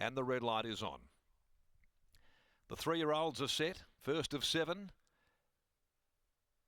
and the red light is on. The 3-year-olds are set, first of 7.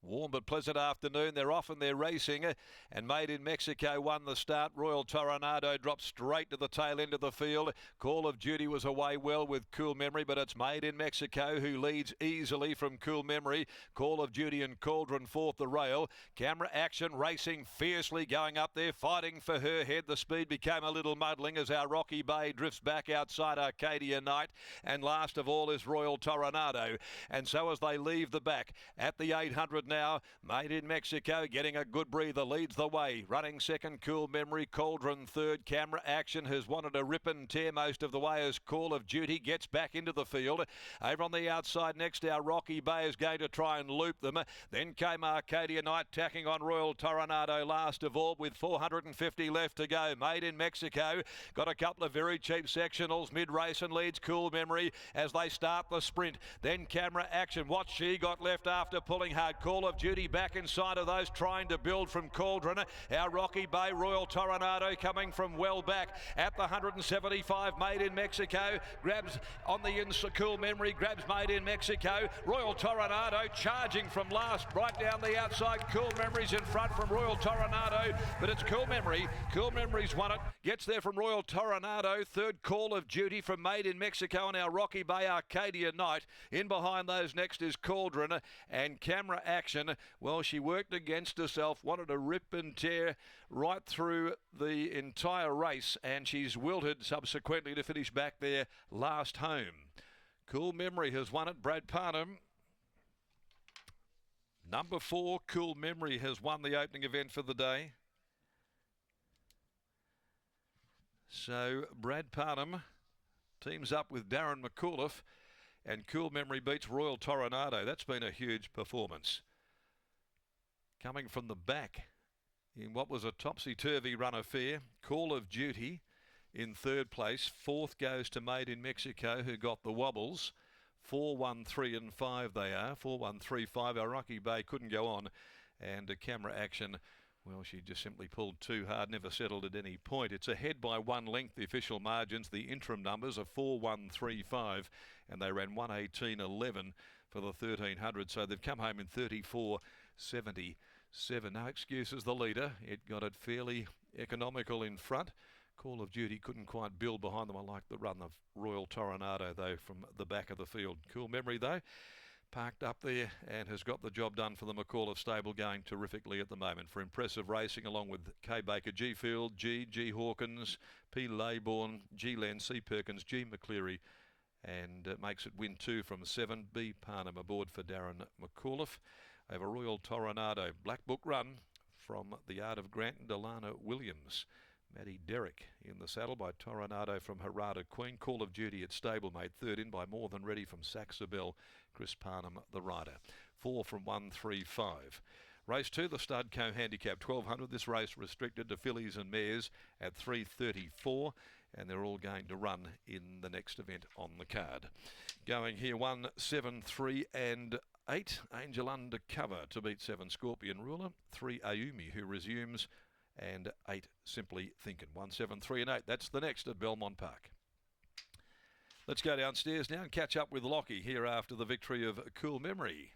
Warm but pleasant afternoon. They're off and they're racing, and Made in Mexico won the start. Royal Toronado dropped straight to the tail end of the field. Call of Duty was away well with Cool Memory, but it's Made in Mexico who leads easily from Cool Memory. Call of Duty and Cauldron fourth the rail. Camera Action racing fiercely, going up there, fighting for her head. The speed became a little muddling as our Rocky Bay drifts back outside Arcadia Night, and last of all is Royal Toronado. And so as they leave the back at the 800 now, Made in Mexico getting a good breather, leads the way. Running second, Cool Memory. Cauldron third. Camera Action has wanted to rip and tear most of the way as Call of Duty gets back into the field. Over on the outside next, our Rocky Bay is going to try and loop them. Then came Arcadia Night tacking on Royal Toronado last of all with 450 left to go. Made in Mexico got a couple of very cheap sectionals mid-race and leads Cool Memory as they start the sprint. Then Camera Action. What she got left after pulling hard. Call of Duty back inside of those trying to build from Cauldron. Our Rocky Bay, Royal Toronado coming from well back at the 175. Made in Mexico grabs on the inside. Cool Memory grabs Made in Mexico. Royal Toronado charging from last right down the outside. Cool Memory's in front from Royal Toronado, but it's Cool Memory. Cool Memory's won it. Gets there from Royal Toronado. Third, Call of Duty from Made in Mexico, and our Rocky Bay Arcadia Night. In behind those next is Cauldron and Camera Action. Well, she worked against herself, wanted to rip and tear right through the entire race, and she's wilted subsequently to finish back there last home. Cool Memory has won it. Brad Parnham. Number 4, Cool Memory, has won the opening event for the day. So Brad Parnham teams up with Darren McAuliffe, and Cool Memory beats Royal Toronado. That's been a huge performance. Coming from the back in what was a topsy-turvy run affair, Call of Duty in third place. Fourth goes to Made in Mexico, who got the wobbles. 4, 1, 3 and 5 they are. 4, 1, 3, 5. Our Rocky Bay couldn't go on. And Camera Action, well, she just simply pulled too hard, never settled at any point. It's ahead by 1 length, the official margins. The interim numbers are 4, 1, 3, 5, and they ran 1:18.11 for the 1300. So they've come home in 34.77. No excuses, the leader. It got it fairly economical in front. Call of Duty couldn't quite build behind them. I like the run of Royal Toronado, though, from the back of the field. Cool Memory, though, parked up there and has got the job done for the McAuliffe stable, going terrifically at the moment for impressive racing, along with K. Baker, G. Field, G. Hawkins, P. Laybourne, G. Len, C. Perkins, G. McCleary, and makes it win 2 from 7. B. Parnham aboard for Darren McAuliffe over Royal Toronado. Black Book run from the Art of Granton, Delana Williams. Maddie Derrick in the saddle by Toronado from Harada Queen. Call of Duty at stablemate. Third in by More Than Ready from Saxabel. Chris Parnham, the rider. 4 from 135. Race 2, the stud co-handicap 1200. This race restricted to fillies and mares at 3:34, and they're all going to run in the next event on the card. Going here 1, 7, 3 and 8. Angel Undercover to beat 7 Scorpion Ruler. 3 Ayumi, who resumes, and 8 Simply Thinking. 1, 7, 3 and 8. That's the next at Belmont Park. Let's go downstairs now and catch up with Lockie here after the victory of Cool Memory.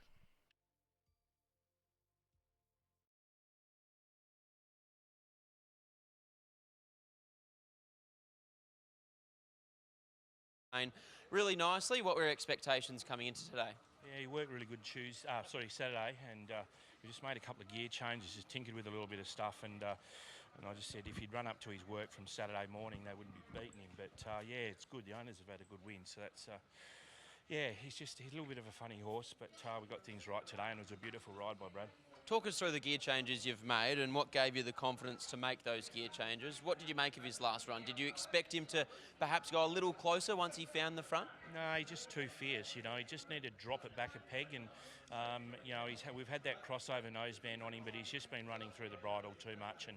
Really nicely. What were your expectations coming into today? Yeah, he worked really good Saturday, and we just made a couple of gear changes, just tinkered with a little bit of stuff, and I just said if he'd run up to his work from Saturday morning, they wouldn't be beating him. But yeah, it's good. The owners have had a good win, so that's yeah, he's a little bit of a funny horse, but we got things right today, and it was a beautiful ride by Brad. Talk us through the gear changes you've made and what gave you the confidence to make those gear changes. What did you make of his last run? Did you expect him to perhaps go a little closer once he found the front? No, he's just too fierce, you know. He just needed to drop it back a peg, and you know, we've had that crossover noseband on him, but he's just been running through the bridle too much, and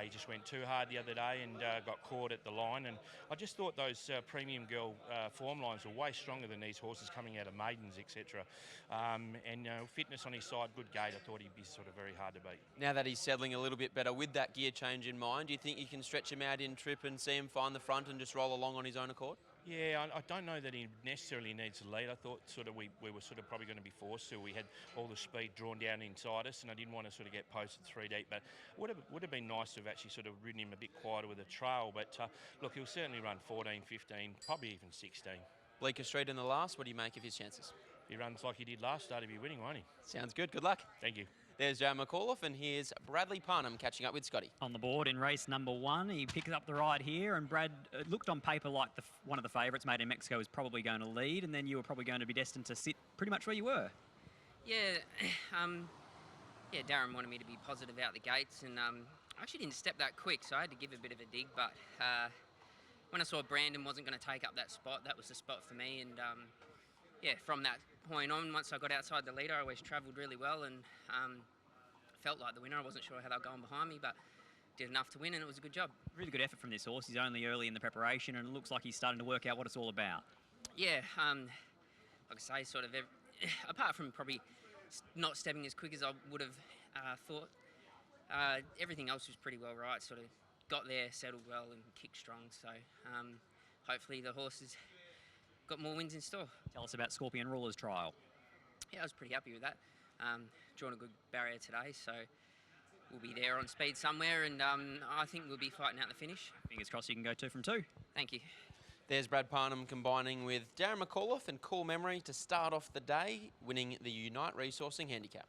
he just went too hard the other day and got caught at the line. And I just thought those premium girl form lines were way stronger than these horses coming out of maidens, etc. And you know, fitness on his side, good gait. I thought he'd be sort of very hard to beat. Now that he's settling a little bit better with that gear change in mind, do you think you can stretch him out in trip and see him find the front and just roll along on his own accord? Yeah, I don't know that he necessarily needs to lead. I thought sort of we were sort of probably going to be forced to. We had all the speed drawn down inside us, and I didn't want to sort of get posted 3 deep. But would have been nice to have actually sort of ridden him a bit quieter with a trail. But look, he'll certainly run 14, 15, probably even 16. Bleecker Street in the last, what do you make of his chances? If he runs like he did last start, he'll be winning, won't he? Sounds good. Good luck. Thank you. There's Joe McAuliffe, and here's Bradley Parnham catching up with Scotty. On the board in race number 1, he picks up the ride here, and Brad looked on paper like one of the favourites, Made in Mexico, was probably going to lead, and then you were probably going to be destined to sit pretty much where you were. Yeah, yeah. Darren wanted me to be positive out the gates, and I actually didn't step that quick, so I had to give a bit of a dig. But when I saw Brandon wasn't going to take up that spot, that was the spot for me. And yeah, from that point on, once I got outside the leader, I always travelled really well and felt like the winner. I wasn't sure how they were going behind me, but did enough to win, and it was a good job. Really good effort from this horse. He's only early in the preparation, and it looks like he's starting to work out what it's all about. Yeah, like I say, sort of, apart from probably not stepping as quick as I would have thought, everything else was pretty well right. Sort of got there, settled well, and kicked strong. So hopefully the horse has got more wins in store. Tell us about Scorpion Ruler's trial. Yeah, I was pretty happy with that. Drawn a good barrier today, so we'll be there on speed somewhere, and I think we'll be fighting out the finish. Fingers crossed you can go 2 from 2. Thank you. There's Brad Parnham combining with Darren McAuliffe and Cool Memory to start off the day, winning the Unite Resourcing Handicap.